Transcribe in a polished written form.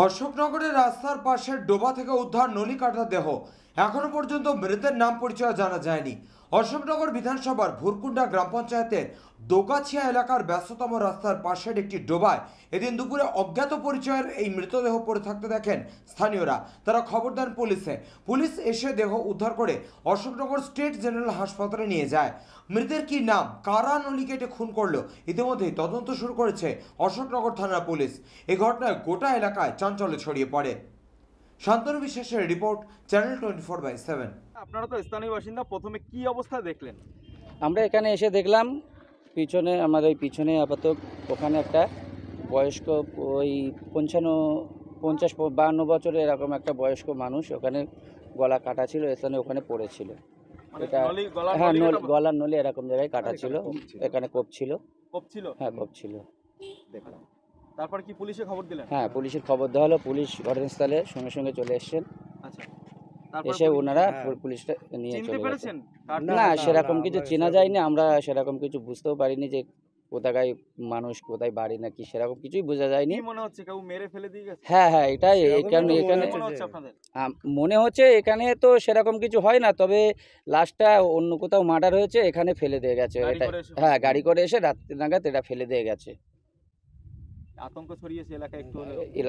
অশোকনগরের রাস্তার পাশে ডোবা থেকে উদ্ধার নলিকাটা দেহ। এখনো পর্যন্ত মৃতের নাম পরিচয় জানা যায়নি। অশোকনগর বিধানসভার ভুরকুন্ডা গ্রাম পঞ্চায়েতের দোগাছিয়া এলাকার ব্যস্ততম রাস্তার পাশের একটি ডোবায় এদিন দুপুরে অজ্ঞাত পরিচয়ের এই মৃতদেহ পড়ে থাকতে দেখেন স্থানীয়রা। তারা খবর দেন পুলিশে। পুলিশ এসে দেহ উদ্ধার করে অশোকনগর স্টেট জেনারেল হাসপাতালে নিয়ে যায়। মৃতের কি নাম, কারা নলি কেটে খুন করলো, ইতিমধ্যেই তদন্ত শুরু করেছে অশোকনগর থানার পুলিশ। এই ঘটনায় গোটা এলাকায় চাঞ্চল্য ছড়িয়ে পড়ে। শান্তনু বিশ্বাসের রিপোর্ট, চ্যানেল 24/7। আপনারা তো স্থানীয় বাসিন্দা, প্রথমে কি অবস্থা দেখলেন? আমরা এখানে এসে দেখলাম পিছনে আমাদের ওই পিছনে আপাতত ওখানে একটা বয়স্ক ওই 50-52 বছরের এরকম একটা বয়স্ক মানুষ ওখানে গলা কাটা ছিল, এখানে ওখানে পড়েছিল। মানে এটা গলার হ্যাঁ নলি গলার নলি এরকম জায়গায় কাটা ছিল, এখানে কোপ ছিল। কোপ ছিল? হ্যাঁ কোপ ছিল। দেখলাম। তারপর কি পুলিশে খবর দিলেন? হ্যাঁ পুলিশের খবর দেওয়া হলো, পুলিশ ঘটনাস্থলে সঙ্গে সঙ্গে চলে এসছেন। আচ্ছা, তারপর এসে ওনারা পুলিশটা নিয়ে চিনতে চলে গেছেন। পেরেছেন? না সেরকম কিছু চেনা যায়নি, আমরা সেরকম কিছু বুঝতেও পারিনি যে কোথায় মানুষ, কোথায় বাড়ি নাকি সেরকম কিছুই বোঝা যায়নি। কি মনে হচ্ছে কেউ মেরে ফেলে দিয়ে গেছে? হ্যাঁ হ্যাঁ এটাই এখানে মনে হচ্ছে আপনাদের? মনে হচ্ছে এখানে তো সেরকম কিছু হয় না, তবে লাস্টটা অন্য কোথাও মার্ডার হয়েছে, এখানে ফেলে দিয়ে গেছে গাড়ি এটা। করে এসে? হ্যাঁ গাড়ি করে এসে রাত্রি নাগাদ এটা ফেলে দিয়ে গেছে। আতঙ্ক ছড়িয়েছে এলাকায় একটু হলেও?